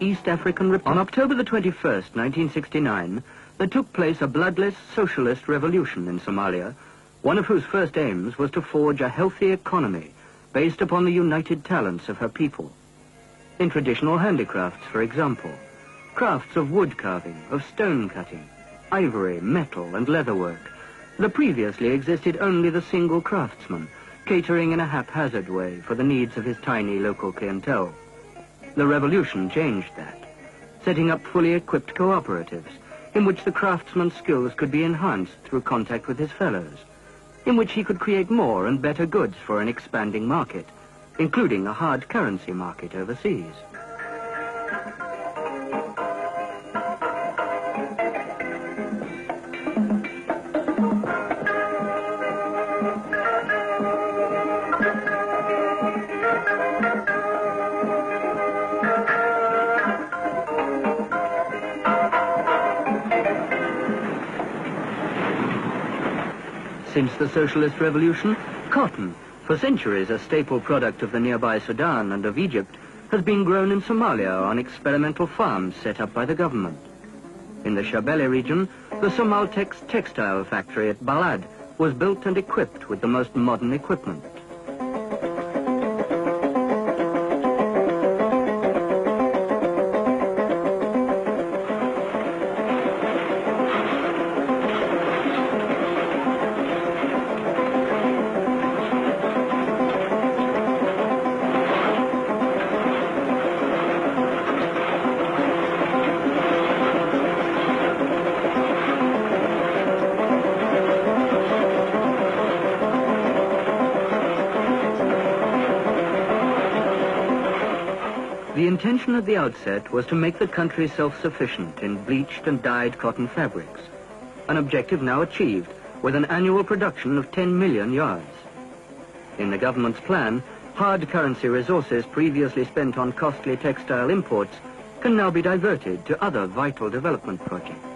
East African Republic. On October the 21st, 1969, there took place a bloodless socialist revolution in Somalia, one of whose first aims was to forge a healthy economy based upon the united talents of her people. In traditional handicrafts, for example, crafts of wood carving, of stone cutting, ivory, metal, and leatherwork, there previously existed only the single craftsman, catering in a haphazard way for the needs of his tiny local clientele. The revolution changed that, setting up fully equipped cooperatives, in which the craftsman's skills could be enhanced through contact with his fellows, in which he could create more and better goods for an expanding market, including a hard currency market overseas. Since the Socialist Revolution, cotton, for centuries a staple product of the nearby Sudan and of Egypt, has been grown in Somalia on experimental farms set up by the government. In the Shabelle region, the Somaltex textile factory at Balad was built and equipped with the most modern equipment. The intention at the outset was to make the country self-sufficient in bleached and dyed cotton fabrics, an objective now achieved with an annual production of 10 million yards. In the government's plan, hard currency resources previously spent on costly textile imports can now be diverted to other vital development projects.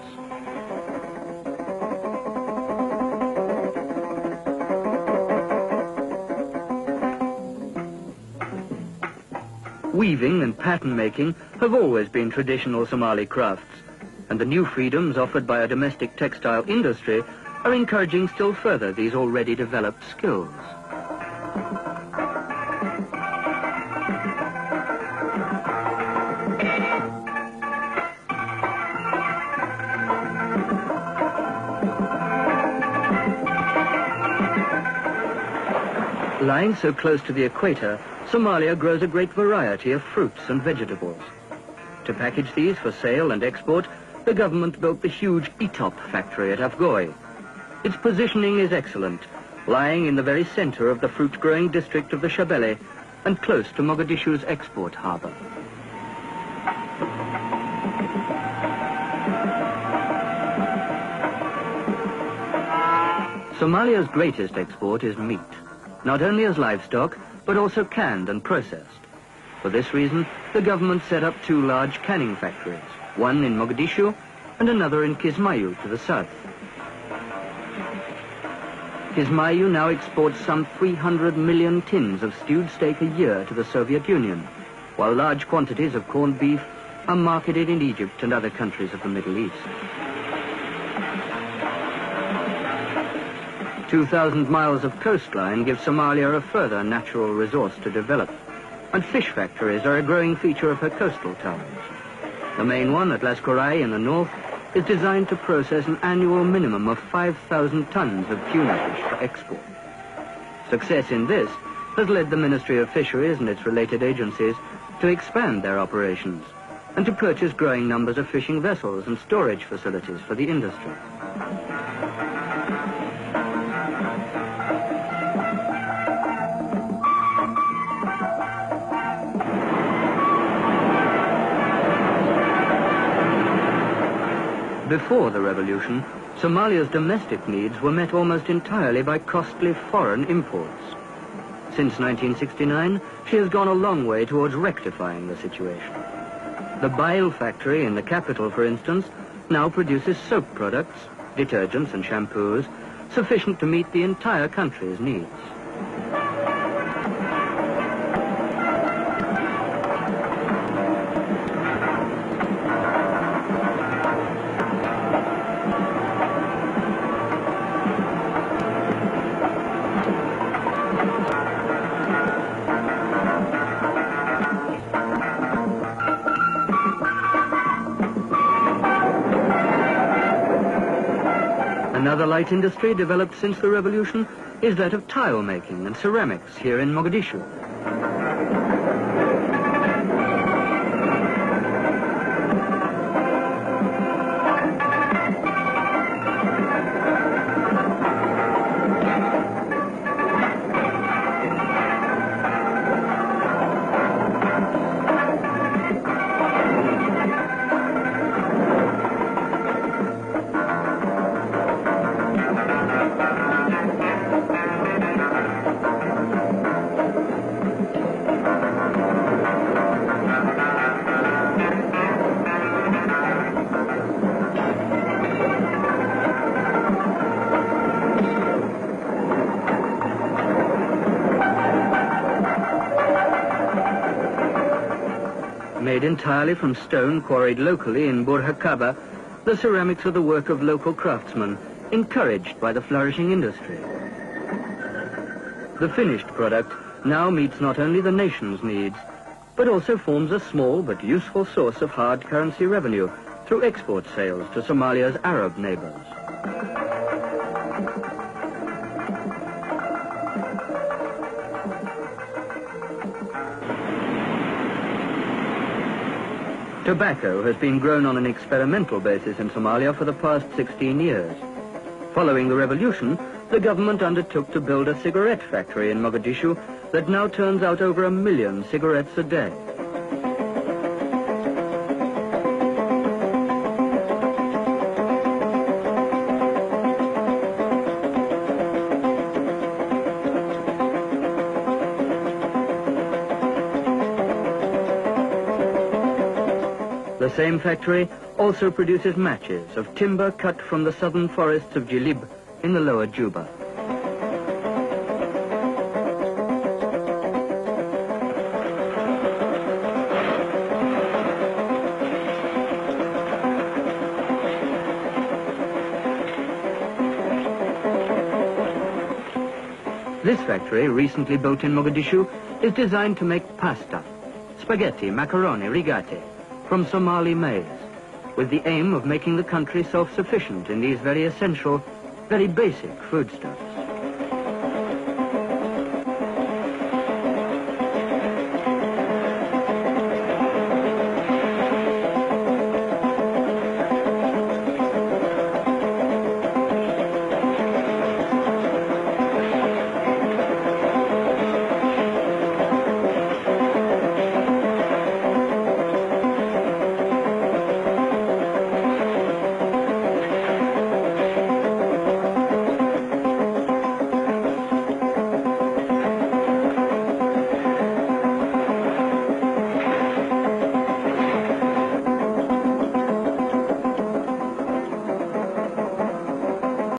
Weaving and pattern making have always been traditional Somali crafts, and the new freedoms offered by a domestic textile industry are encouraging still further these already developed skills. Lying so close to the equator, Somalia grows a great variety of fruits and vegetables. To package these for sale and export, the government built the huge Etop factory at Afgoy. Its positioning is excellent, lying in the very center of the fruit-growing district of the Shabelle and close to Mogadishu's export harbor. Somalia's greatest export is meat, not only as livestock, but also canned and processed. For this reason, the government set up two large canning factories, one in Mogadishu and another in Kismayu to the south. Kismayu now exports some 300 million tins of stewed steak a year to the Soviet Union, while large quantities of corned beef are marketed in Egypt and other countries of the Middle East. 2,000 miles of coastline give Somalia a further natural resource to develop, and fish factories are a growing feature of her coastal towns. The main one at Las Korai in the north is designed to process an annual minimum of 5,000 tons of tuna fish for export. Success in this has led the Ministry of Fisheries and its related agencies to expand their operations and to purchase growing numbers of fishing vessels and storage facilities for the industry. Before the revolution, Somalia's domestic needs were met almost entirely by costly foreign imports. Since 1969, she has gone a long way towards rectifying the situation. The Bail factory in the capital, for instance, now produces soap products, detergents and shampoos, sufficient to meet the entire country's needs. Another light industry developed since the revolution is that of tile making and ceramics here in Mogadishu. Made entirely from stone quarried locally in Burhakaba, the ceramics are the work of local craftsmen, encouraged by the flourishing industry. The finished product now meets not only the nation's needs, but also forms a small but useful source of hard currency revenue through export sales to Somalia's Arab neighbors. Tobacco has been grown on an experimental basis in Somalia for the past 16 years. Following the revolution, the government undertook to build a cigarette factory in Mogadishu that now turns out over 1 million cigarettes a day. The same factory also produces matches of timber cut from the southern forests of Jilib in the lower Juba. This factory, recently built in Mogadishu, is designed to make pasta, spaghetti, macaroni, rigate, from Somali maize, with the aim of making the country self-sufficient in these very essential, very basic foodstuffs.